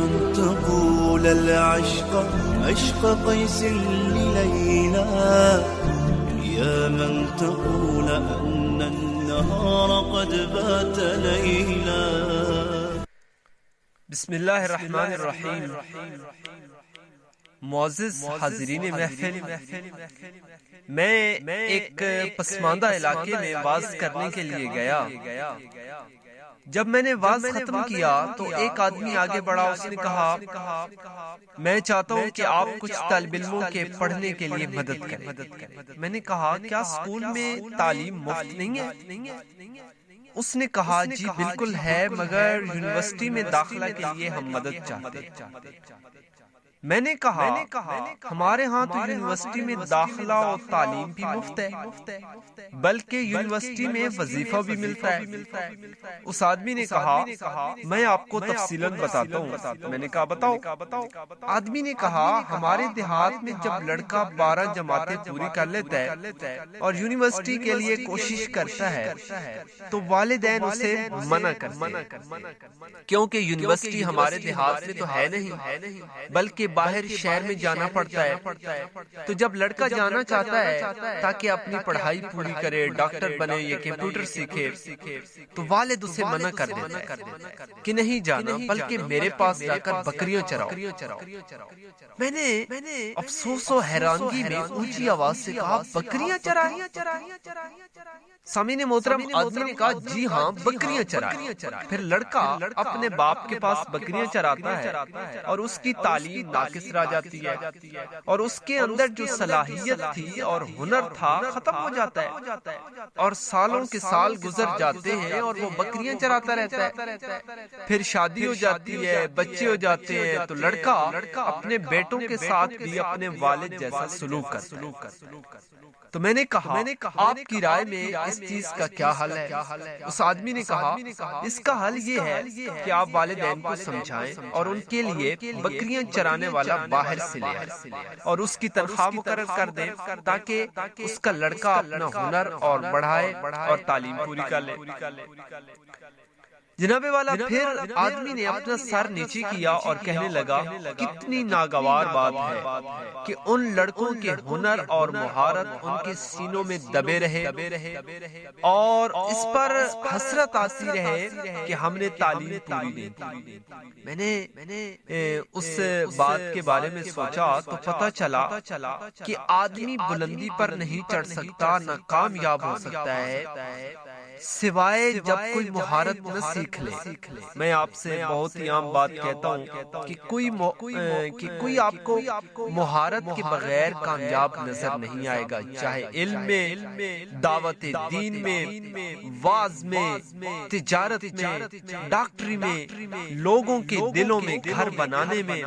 من تقول العشق عشق قيس لليلى، يا من تقول أن النهار قد بات ليلا. بسم اللہ الرحمن الرحیم. معزز حاضرین محفل، میں ایک پسماندہ علاقے میں واعظ کرنے کے لیے گیا. جب میں نے واعظ ختم کیا تو ایک آدمی آگے بڑھا. اس نے کہا میں چاہتا ہوں کہ آپ کچھ طالب علموں کے پڑھنے کے لیے مدد کریں. میں نے کہا کیا اسکول میں تعلیم مفت نہیں ہے؟ اس نے کہا جی بالکل ہے، مگر یونیورسٹی میں داخلہ کے لیے ہم مدد چاہتے ہیں. میں نے کہا ہمارے ہاں تو یونیورسٹی میں داخلہ اور تعلیم بھی مفت ہے، بلکہ یونیورسٹی میں وظیفہ بھی ملتا ہے. اس آدمی نے کہا میں آپ کو تفصیلاً بتاتا ہوں. میں نے کہا بتاؤ. آدمی نے کہا ہمارے دیہات میں جب لڑکا 12 جماعتیں پوری کر لیتا ہے اور یونیورسٹی کے لیے کوشش کرتا ہے تو والدین اسے منع کرتے ہیں، کیونکہ یونیورسٹی ہمارے دیہات میں تو ہے نہیں بلکہ باہر شہر میں جانا پڑتا ہے. تو جب لڑکا جانا چاہتا ہے تاکہ اپنی پڑھائی پوری کرے، ڈاکٹر بنے یا کمپیوٹر سیکھے، تو والد اسے منع کر دیتے ہیں کہ نہیں جانا بلکہ میرے پاس جا کر بکریاں چراؤ. میں نے افسوس و حیرانگی میں اونچی آواز سے کہا بکریاں چرائیں؟ سامعین محترم، آدمی نے کہا جی ہاں بکریاں چرائیں. پھر لڑکا اپنے باپ کے پاس بکریاں چراتا ہے اور اس کی تعلیم ناقص رہ جاتی ہے اور اس کے اندر جو صلاحیت تھی اور ہنر تھا ختم ہو جاتا ہے اور سالوں کے سال گزر جاتے ہیں اور وہ بکریاں چراتا رہتا ہے. پھر شادی ہو جاتی ہے، بچے ہو جاتے ہیں، تو لڑکا اپنے بیٹوں کے ساتھ بھی اپنے والد جیسا سلوک کرتا ہے. تو میں نے کہا آپ کی رائے میں اس چیز کا کیا حل ہے؟ اس آدمی نے کہا اس کا حل یہ ہے کہ آپ والدین کو سمجھائیں اور ان کے لیے بکریاں چرانے والا باہر سے لے آئیں اور اس کی تنخواہ مقرر کر دیں تاکہ اس کا لڑکا اپنا ہنر اور بڑھائے اور تعلیم پوری کر لے. جناب والا پھر آدمی نے اپنا سر نیچے کیا اور کہنے لگا کتنی ناگوار بات ہے کہ ان لڑکوں کے ہنر اور مہارت ان کے سینوں میں دبے رہے اور اس پر حسرت آتی رہے کہ ہم نے تعلیم پوری نہیں کی. میں نے اس بات کے بارے میں سوچا تو پتہ چلا کہ آدمی بلندی پر نہیں چڑھ سکتا، نہ کامیاب ہو سکتا ہے سوائے جب کوئی مہارت نہ سیکھ لے. میں آپ سے بہت ہی عام بات کہتا ہوں کہ کوئی آپ کو مہارت کے بغیر کامیاب نظر نہیں آئے گا، چاہے علم میں، دعوت دین میں، واعظ میں، تجارت میں، ڈاکٹری میں، لوگوں کے دلوں میں گھر بنانے میں،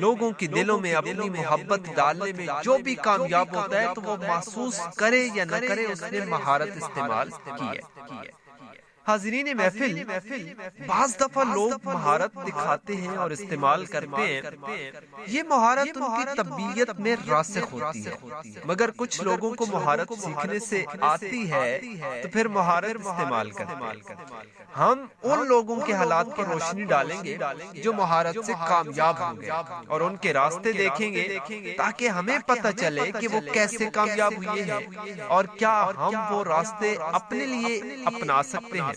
لوگوں کے دلوں میں اپنی محبت ڈالنے میں. جو بھی کامیاب ہوتا ہے تو وہ محسوس کرے یا نہ کرے اس نے مہارت استعمال کی ہے. حاضرین محفل، بعض دفعہ لوگ مہارت دکھاتے ہیں اور استعمال کرتے ہیں، یہ مہارت ان کی طبیعت میں راسخ ہوتی ہے، مگر کچھ لوگوں کو مہارت سیکھنے سے آتی ہے تو پھر مہارت استعمال کرتے ہیں. ہم ان لوگوں کے حالات پر روشنی ڈالیں گے جو مہارت سے کامیاب ہوں گے اور ان کے راستے دیکھیں گے تاکہ ہمیں پتہ چلے کہ وہ کیسے کامیاب ہوئے ہیں اور کیا ہم وہ راستے اپنے لیے اپنا سکتے ہیں.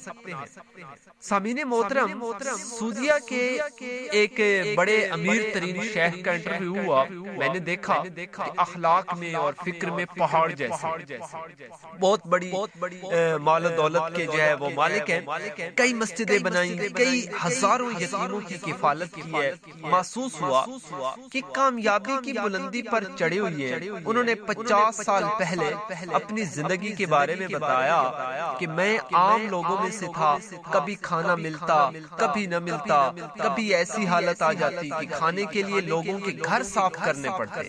سامعین محترم، سعودیہ کے ایک بڑے امیر ترین شیخ کا انٹرویو ہوا. میں نے دیکھا کہ اخلاق میں اور فکر میں پہاڑ جیسے بہت بڑی مال و دولت کے جو ہے وہ مالک ہیں. کئی مسجدیں بنائیں، کئی ہزاروں یتیموں کی کفالت کی ہے. محسوس ہوا کہ کامیابی کی بلندی پر چڑھے ہوئی ہیں. انہوں نے 50 سال پہلے اپنی زندگی کے بارے میں بتایا کہ میں عام لوگوں میں سے تھا، کبھی کھانا ملتا کبھی نہ ملتا، کبھی ایسی حالت آ جاتی کہ کھانے کے لیے لوگوں کے گھر صاف کرنے پڑتے،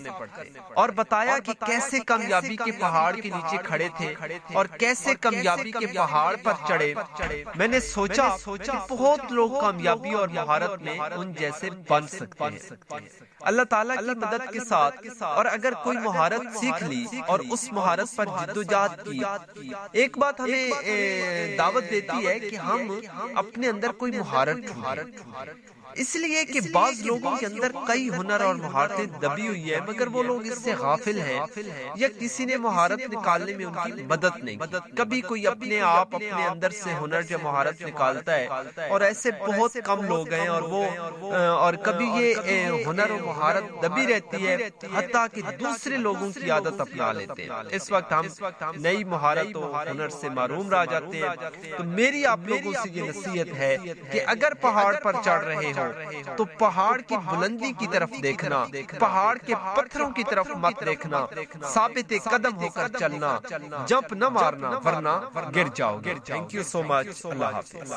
اور بتایا کہ کیسے کامیابی کے پہاڑ کے نیچے کھڑے تھے اور کیسے کامیابی کے پہاڑ پر چڑھے. میں نے سوچا کہ بہت لوگ کامیابی اور مہارت میں ان جیسے بن سکتے ہیں اللہ تعالیٰ کی مدد کے ساتھ. اور اگر کوئی مہارت سیکھ لی اور اس مہارت پر جدوجہد کی، ایک بات ہمیں دعوت دیتی ہے کہ ہم اپنے اندر کوئی مہارت ڈھونڈیں. اس لیے کہ بعض لوگوں کے اندر کئی ہنر اور مہارتیں دبی ہوئی ہے، مگر وہ لوگ اس سے غافل ہیں یا کسی نے مہارت نکالنے میں ان کی مدد نہیں کی۔ کبھی کوئی اپنے آپ اپنے اندر سے ہنر یا مہارت نکالتا ہے، اور ایسے بہت کم لوگ ہیں، اور کبھی یہ ہنر و مہارت دبی رہتی ہے حتیٰ کہ دوسرے لوگوں کی عادت اپنا لیتے ہیں۔ اس وقت ہم نئی مہارت و ہنر سے محروم رہ جاتے ہیں۔ تو میری آپ لوگوں سے یہ نصیحت ہے کہ اگر پہاڑ پر چڑھ رہے ہو تو پہاڑ کی بلندی کی طرف دیکھنا، پہاڑ کے پتھروں کی طرف مت دیکھنا، ثابت قدم ہو کر چلنا، جمپ نہ مارنا ورنہ گر جاؤ گے۔ تھینک یو سو مچ، اللہ حافظ۔